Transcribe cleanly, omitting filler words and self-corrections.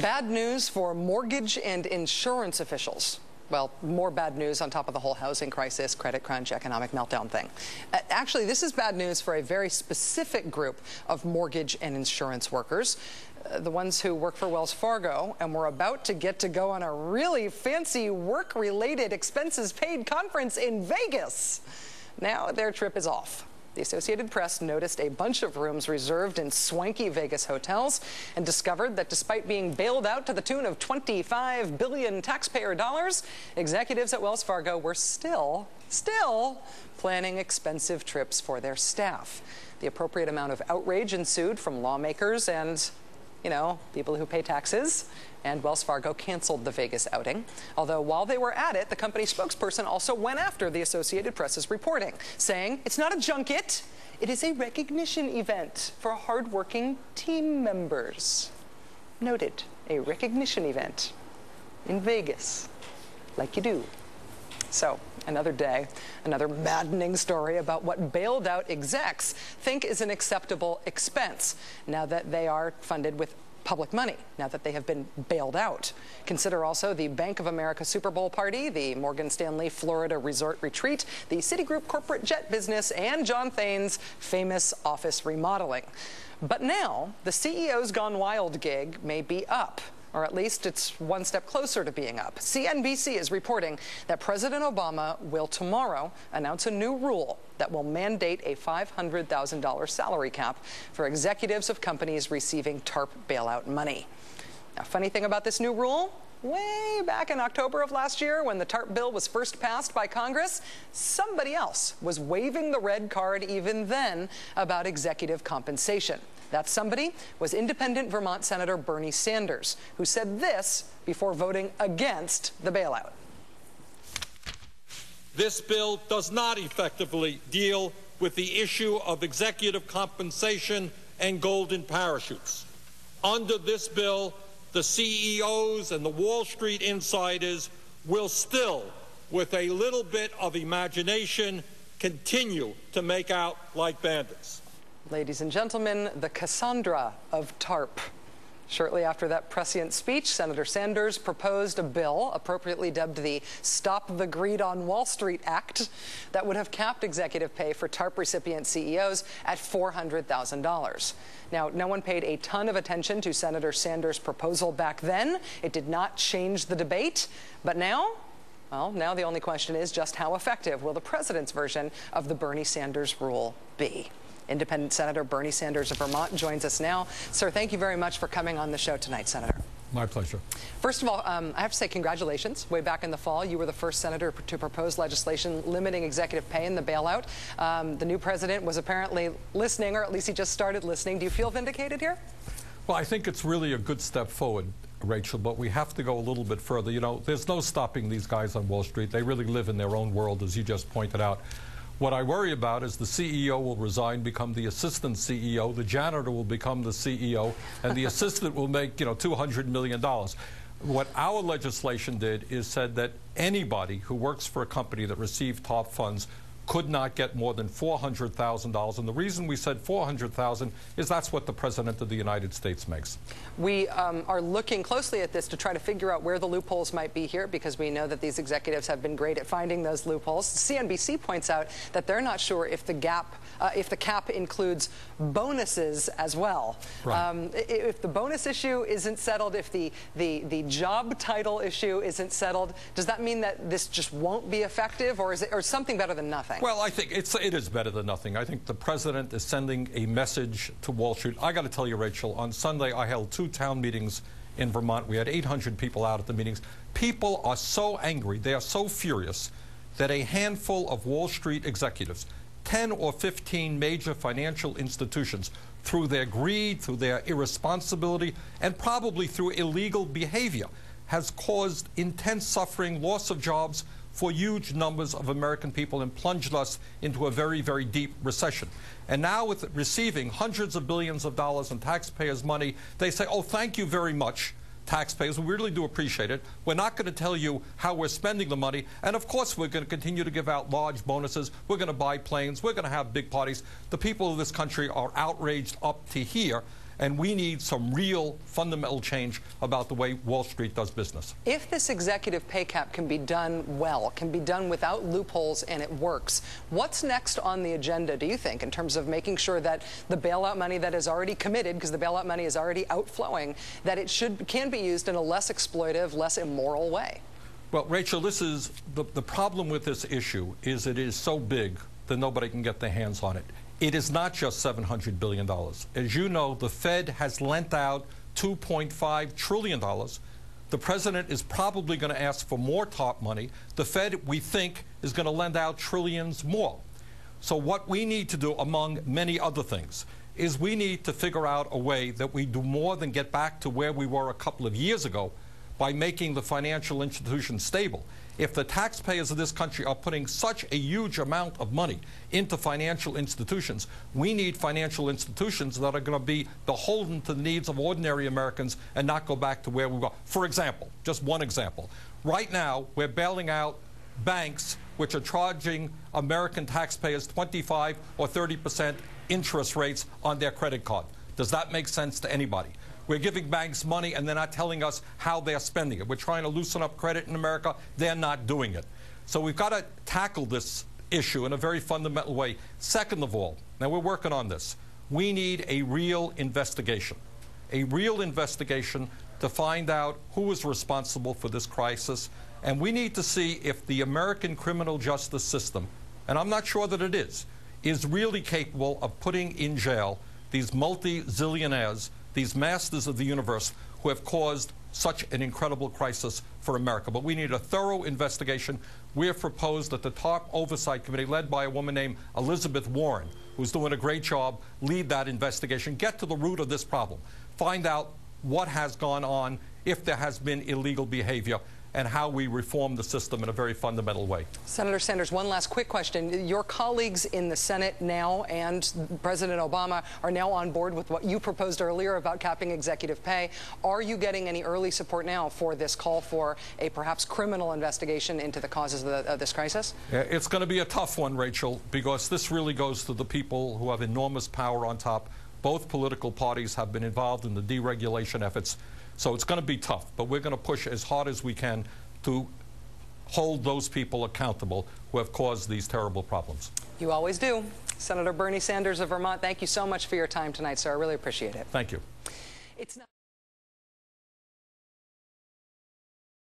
Bad news for mortgage and insurance officials. Well, more bad news on top of the whole housing crisis, credit crunch, economic meltdown thing. Actually, this is bad news for a very specific group of mortgage and insurance workers, the ones who work for Wells Fargo and were about to get to go on a really fancy work-related expenses paid conference in Vegas. Now their trip is off. The Associated Press noticed a bunch of rooms reserved in swanky Vegas hotels and discovered that despite being bailed out to the tune of $25 billion taxpayer dollars, executives at Wells Fargo were still planning expensive trips for their staff. The appropriate amount of outrage ensued from lawmakers and, people who pay taxes. And Wells Fargo canceled the Vegas outing. Although while they were at it, the company spokesperson also went after the Associated Press's reporting, saying it's not a junket, it is a recognition event for hardworking team members. Noted, a recognition event in Vegas, like you do. So, another day, another maddening story about what bailed out execs think is an acceptable expense now that they are funded with public money, now that they have been bailed out. Consider also the Bank of America Super Bowl party, the Morgan Stanley Florida Resort Retreat, the Citigroup corporate jet business, and John Thane's famous office remodeling. But now, the CEO's Gone Wild gig may be up. Or at least it's one step closer to being up. CNBC is reporting that President Obama will tomorrow announce a new rule that will mandate a $500,000 salary cap for executives of companies receiving TARP bailout money. Now, funny thing about this new rule, way back in October of last year when the TARP bill was first passed by Congress, somebody else was waving the red card even then about executive compensation. That somebody was independent Vermont Senator Bernie Sanders, who said this before voting against the bailout. This bill does not effectively deal with the issue of executive compensation and golden parachutes. Under this bill, the CEOs and the Wall Street insiders will still, with a little bit of imagination, continue to make out like bandits. Ladies and gentlemen, the Cassandra of TARP. Shortly after that prescient speech, Senator Sanders proposed a bill, appropriately dubbed the Stop the Greed on Wall Street Act, that would have capped executive pay for TARP recipient CEOs at $400,000. Now, no one paid a ton of attention to Senator Sanders' proposal back then. It did not change the debate. But now, well, now the only question is just how effective will the president's version of the Bernie Sanders rule be? Independent Senator Bernie Sanders of Vermont joins us now. Sir, thank you very much for coming on the show tonight, Senator. My pleasure. First of all, I have to say congratulations. Way back in the fall, you were the first senator to propose legislation limiting executive pay in the bailout. The new president was apparently listening, or at least he just started listening. Do you feel vindicated here? Well, I think it's really a good step forward, Rachel, but we have to go a little bit further. There's no stopping these guys on Wall Street. They really live in their own world, as you just pointed out. What I worry about is the CEO will resign, become the assistant CEO, the janitor will become the CEO, and the assistant will make, $200 million. What our legislation did is said that anybody who works for a company that received TARP funds could not get more than $400,000. And the reason we said $400,000 is that's what the President of the United States makes. We are looking closely at this to try to figure out where the loopholes might be here, because we know that these executives have been great at finding those loopholes. CNBC points out that they're not sure if the cap includes bonuses as well. Right. If the bonus issue isn't settled, if the job title issue isn't settled, does that mean that this just won't be effective, or is it something better than nothing? Well, I think it is better than nothing. I think the president is sending a message to Wall Street. I got to tell you, Rachel, on Sunday I held 2 town meetings in Vermont. We had 800 people out at the meetings. People are so angry, they are so furious that a handful of Wall Street executives, 10 or 15 major financial institutions, through their greed, through their irresponsibility, and probably through illegal behavior, has caused intense suffering, loss of jobs for huge numbers of American people, and plunged us into a very, very deep recession. And now, with receiving hundreds of billions of dollars in taxpayers' money, they say, oh, thank you very much, taxpayers. We really do appreciate it. We're not going to tell you how we're spending the money. And, of course, we're going to continue to give out large bonuses. We're going to buy planes. We're going to have big parties. The people of this country are outraged up to here. and we need some real fundamental change about the way Wall Street does business. If this executive pay cap can be done well, can be done without loopholes, and it works, what's next on the agenda, do you think, in terms of making sure that the bailout money that is already committed, because the bailout money is already outflowing, that it can be used in a less exploitive, less immoral way? Well, Rachel, this is the problem with this issue is it is so big that nobody can get their hands on it. It is not just $700 billion. As you know, the Fed has lent out $2.5 trillion. The president is probably going to ask for more TARP money. The Fed, we think, is going to lend out trillions more. So what we need to do, among many other things, is we need to figure out a way that we do more than get back to where we were a couple of years ago by making the financial institutions stable. If the taxpayers of this country are putting such a huge amount of money into financial institutions, we need financial institutions that are going to be beholden to the needs of ordinary Americans and not go back to where we were. For example, just one example, right now we're bailing out banks which are charging American taxpayers 25 or 30% interest rates on their credit card. Does that make sense to anybody? We're giving banks money and they're not telling us how they're spending it. We're trying to loosen up credit in America. They're not doing it. So we've got to tackle this issue in a very fundamental way. Second of all, now we're working on this, we need a real investigation to find out who is responsible for this crisis. And we need to see if the American criminal justice system, and I'm not sure that it is really capable of putting in jail these multi-zillionaires, these masters of the universe who have caused such an incredible crisis for America. But we need a thorough investigation. We have proposed that the TARP Oversight Committee, led by a woman named Elizabeth Warren, who's doing a great job, lead that investigation, get to the root of this problem, find out what has gone on, if there has been illegal behavior, and how we reform the system in a very fundamental way. Senator Sanders, one last quick question. Your colleagues in the Senate now and President Obama are now on board with what you proposed earlier about capping executive pay. Are you getting any early support now for this call for a perhaps criminal investigation into the causes of this crisis? It's going to be a tough one, Rachel, because this really goes to the people who have enormous power on top. Both political parties have been involved in the deregulation efforts. So it's going to be tough, but we're going to push as hard as we can to hold those people accountable who have caused these terrible problems. You always do. Senator Bernie Sanders of Vermont, thank you so much for your time tonight, sir. I really appreciate it. Thank you. It's not